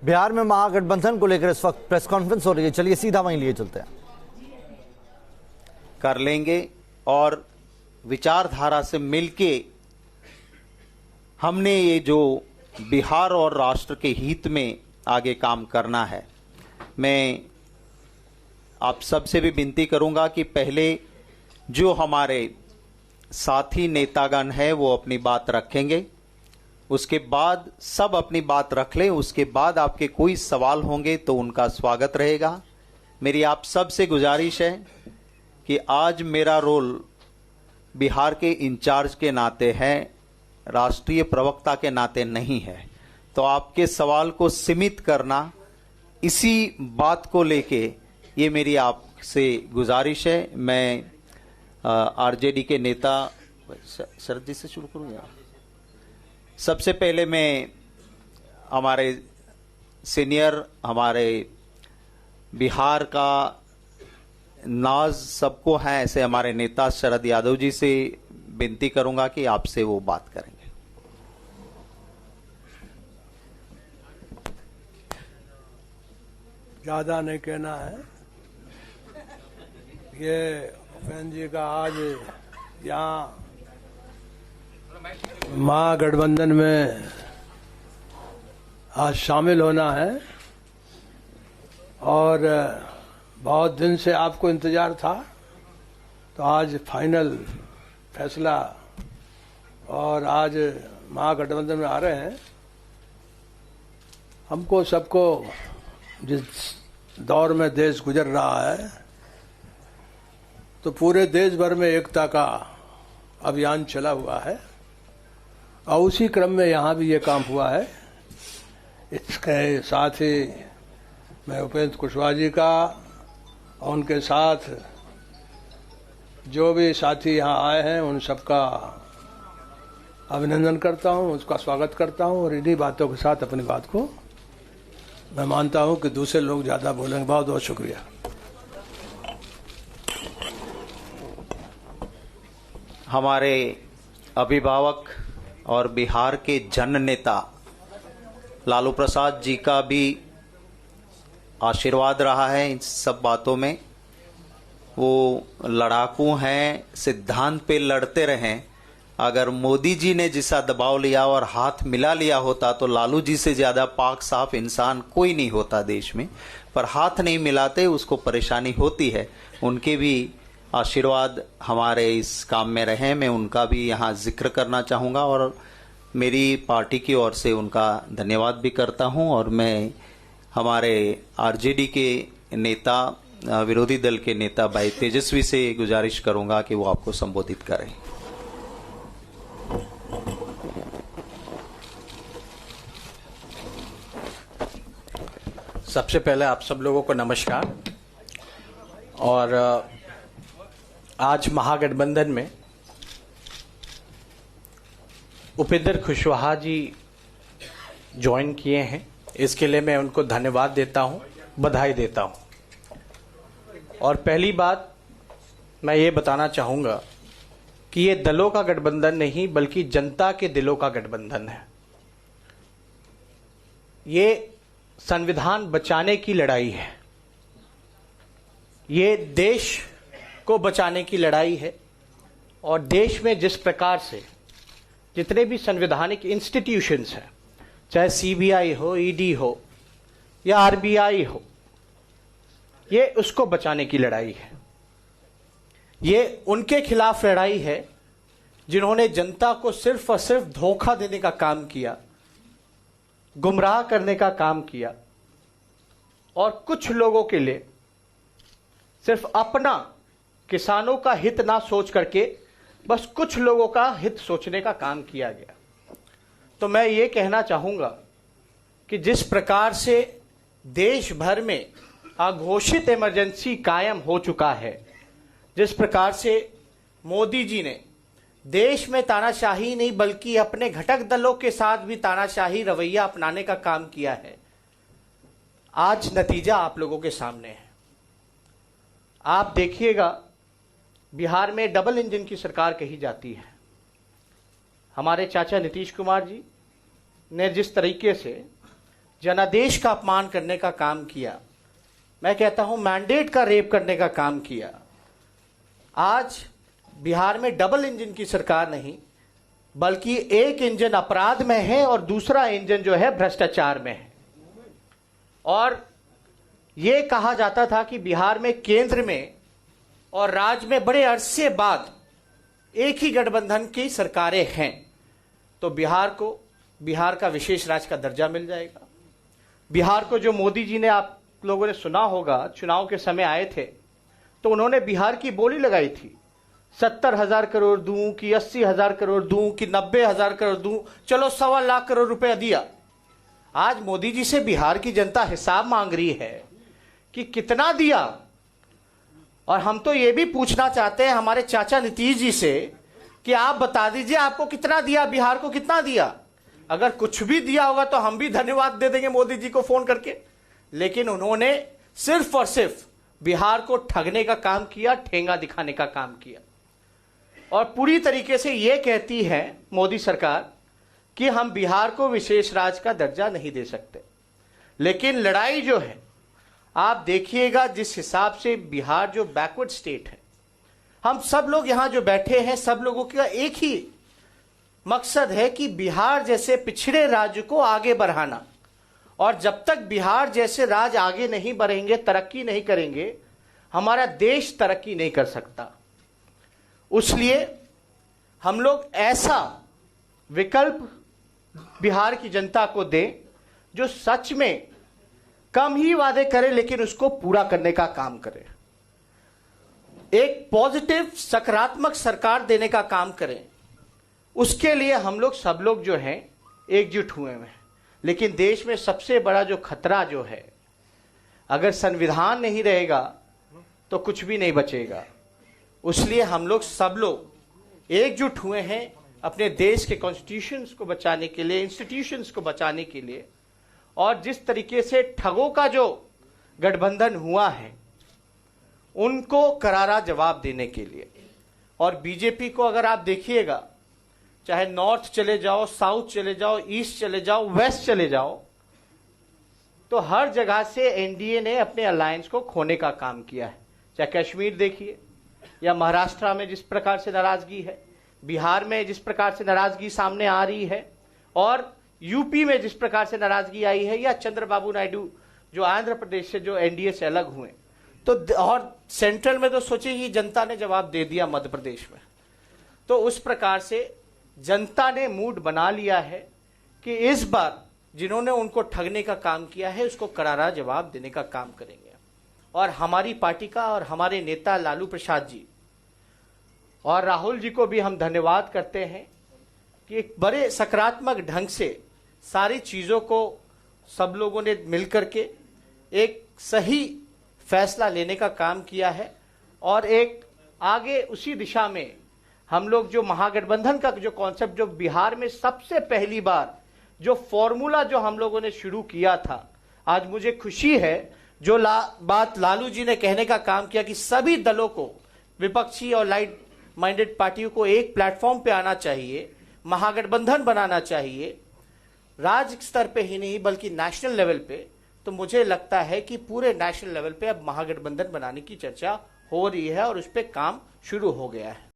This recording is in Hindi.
बिहार में महागठबंधन को लेकर इस वक्त प्रेस कॉन्फ्रेंस हो रही है, चलिए सीधा वहीं लिए चलते हैं। कर लेंगे और विचारधारा से मिलके हमने ये जो बिहार और राष्ट्र के हित में आगे काम करना है। मैं आप सबसे भी विनती करूंगा कि पहले जो हमारे साथी नेतागण हैं वो अपनी बात रखेंगे, उसके बाद सब अपनी बात रख लें, उसके बाद आपके कोई सवाल होंगे तो उनका स्वागत रहेगा। मेरी आप सबसे गुजारिश है कि आज मेरा रोल बिहार के इंचार्ज के नाते है, राष्ट्रीय प्रवक्ता के नाते नहीं है। तो आपके सवाल को सीमित करना, इसी बात को लेके ये मेरी आपसे गुजारिश है। मैं आरजेडी के नेता शरद जी से शुरू करूँगा। सबसे पहले मैं हमारे सीनियर, हमारे बिहार का नाज सबको है ऐसे हमारे नेता शरद यादव जी से विनती करूंगा कि आपसे वो बात करेंगे। ज्यादा नहीं कहना है। ये उपेंद्र जी का आज यहाँ महागठबंधन में आज शामिल होना है और बहुत दिन से आपको इंतजार था, तो आज फाइनल फैसला और आज महागठबंधन में आ रहे हैं। हमको सबको जिस दौर में देश गुजर रहा है तो पूरे देश भर में एकता का अभियान चला हुआ है और उसी क्रम में यहाँ भी ये काम हुआ है। इसके साथ ही मैं उपेंद्र कुशवाहा जी का और उनके साथ जो भी साथी यहाँ आए हैं उन सबका अभिनंदन करता हूँ, उसका स्वागत करता हूँ और इन्हीं बातों के साथ अपनी बात को मैं मानता हूँ कि दूसरे लोग ज़्यादा बोलेंगे। बहुत बहुत शुक्रिया। हमारे अभिभावक और बिहार के जन नेता लालू प्रसाद जी का भी आशीर्वाद रहा है इन सब बातों में। वो लड़ाकू हैं, सिद्धांत पे लड़ते रहें। अगर मोदी जी ने जिसा दबाव लिया और हाथ मिला लिया होता तो लालू जी से ज्यादा पाक साफ इंसान कोई नहीं होता देश में, पर हाथ नहीं मिलाते, उसको परेशानी होती है। उनके भी आशीर्वाद हमारे इस काम में रहे, मैं उनका भी यहाँ जिक्र करना चाहूँगा और मेरी पार्टी की ओर से उनका धन्यवाद भी करता हूँ। और मैं हमारे आरजेडी के नेता, विरोधी दल के नेता भाई तेजस्वी से गुजारिश करूँगा कि वो आपको संबोधित करें। सबसे पहले आप सब लोगों को नमस्कार। और आज महागठबंधन में उपेंद्र कुशवाहा जी ज्वाइन किए हैं, इसके लिए मैं उनको धन्यवाद देता हूं, बधाई देता हूं। और पहली बात मैं ये बताना चाहूँगा कि ये दलों का गठबंधन नहीं बल्कि जनता के दिलों का गठबंधन है। ये संविधान बचाने की लड़ाई है, ये देश को बचाने की लड़ाई है। और देश में जिस प्रकार से जितने भी संवैधानिक इंस्टीट्यूशंस हैं, चाहे सीबीआई हो, ईडी हो या आरबीआई हो, ये उसको बचाने की लड़ाई है। ये उनके खिलाफ लड़ाई है जिन्होंने जनता को सिर्फ और सिर्फ धोखा देने का काम किया, गुमराह करने का काम किया और कुछ लोगों के लिए सिर्फ अपना किसानों का हित ना सोच करके बस कुछ लोगों का हित सोचने का काम किया गया। तो मैं ये कहना चाहूंगा कि जिस प्रकार से देश भर में अघोषित इमरजेंसी कायम हो चुका है, जिस प्रकार से मोदी जी ने देश में तानाशाही नहीं बल्कि अपने घटक दलों के साथ भी तानाशाही रवैया अपनाने का काम किया है, आज नतीजा आप लोगों के सामने है। आप देखिएगा, बिहार में डबल इंजन की सरकार कही जाती है। हमारे चाचा नीतीश कुमार जी ने जिस तरीके से जनादेश का अपमान करने का काम किया, मैं कहता हूं मैंडेट का रेप करने का काम किया। आज बिहार में डबल इंजन की सरकार नहीं, बल्कि एक इंजन अपराध में है और दूसरा इंजन जो है भ्रष्टाचार में है। और यह कहा जाता था कि बिहार में केंद्र में और राज्य में बड़े अरसे बाद एक ही गठबंधन की सरकारें हैं, तो बिहार का विशेष राज्य का दर्जा मिल जाएगा। बिहार को जो मोदी जी ने, आप लोगों ने सुना होगा, चुनाव के समय आए थे तो उन्होंने बिहार की बोली लगाई थी, 70,000 करोड़ दूं कि 80,000 करोड़ दूं कि 90,000 करोड़ दूं, चलो 1.25 लाख करोड़ रुपया दिया। आज मोदी जी से बिहार की जनता हिसाब मांग रही है कि कितना दिया। और हम तो ये भी पूछना चाहते हैं हमारे चाचा नीतीश जी से कि आप बता दीजिए आपको कितना दिया, बिहार को कितना दिया। अगर कुछ भी दिया होगा तो हम भी धन्यवाद दे देंगे मोदी जी को फोन करके, लेकिन उन्होंने सिर्फ और सिर्फ बिहार को ठगने का काम किया, ठेंगा दिखाने का काम किया। और पूरी तरीके से यह कहती है मोदी सरकार कि हम बिहार को विशेष राज्य का दर्जा नहीं दे सकते। लेकिन लड़ाई जो है, आप देखिएगा जिस हिसाब से बिहार जो बैकवर्ड स्टेट है, हम सब लोग यहां जो बैठे हैं, सब लोगों का एक ही मकसद है कि बिहार जैसे पिछड़े राज्य को आगे बढ़ाना। और जब तक बिहार जैसे राज्य आगे नहीं बढ़ेंगे, तरक्की नहीं करेंगे, हमारा देश तरक्की नहीं कर सकता। इसलिए हम लोग ऐसा विकल्प बिहार की जनता को दें जो सच में कम ही वादे करे लेकिन उसको पूरा करने का काम करे, एक पॉजिटिव सकारात्मक सरकार देने का काम करें। उसके लिए हम लोग सब लोग जो हैं एकजुट हुए हैं। लेकिन देश में सबसे बड़ा जो खतरा जो है, अगर संविधान नहीं रहेगा तो कुछ भी नहीं बचेगा। इसलिए हम लोग सब लोग एकजुट हुए हैं अपने देश के कॉन्स्टिट्यूशंस को बचाने के लिए, इंस्टीट्यूशंस को बचाने के लिए। और जिस तरीके से ठगों का जो गठबंधन हुआ है उनको करारा जवाब देने के लिए। और बीजेपी को अगर आप देखिएगा, चाहे नॉर्थ चले जाओ, साउथ चले जाओ, ईस्ट चले जाओ, वेस्ट चले जाओ, तो हर जगह से एनडीए ने अपने अलायंस को खोने का काम किया है। चाहे कश्मीर देखिए, या महाराष्ट्र में जिस प्रकार से नाराजगी है, बिहार में जिस प्रकार से नाराजगी सामने आ रही है, और यूपी में जिस प्रकार से नाराजगी आई है, या चंद्रबाबू नायडू जो आंध्र प्रदेश से जो एनडीए से अलग हुए, तो और सेंट्रल में तो सोचिए जनता ने जवाब दे दिया मध्य प्रदेश में। तो उस प्रकार से जनता ने मूड बना लिया है कि इस बार जिन्होंने उनको ठगने का काम किया है उसको करारा जवाब देने का काम करेंगे। और हमारी पार्टी का और हमारे नेता लालू प्रसाद जी और राहुल जी को भी हम धन्यवाद करते हैं कि एक बड़े सकारात्मक ढंग से सारी चीज़ों को सब लोगों ने मिलकर के एक सही फैसला लेने का काम किया है। और एक आगे उसी दिशा में हम लोग जो महागठबंधन का जो कॉन्सेप्ट, जो बिहार में सबसे पहली बार जो फॉर्मूला जो हम लोगों ने शुरू किया था, आज मुझे खुशी है जो बात लालू जी ने कहने का काम किया कि सभी दलों को, विपक्षी और लाइट माइंडेड पार्टियों को एक प्लेटफॉर्म पे आना चाहिए, महागठबंधन बनाना चाहिए, राज्य स्तर पे ही नहीं बल्कि नेशनल लेवल पे। तो मुझे लगता है कि पूरे नेशनल लेवल पे अब महागठबंधन बनाने की चर्चा हो रही है और उस पर काम शुरू हो गया है।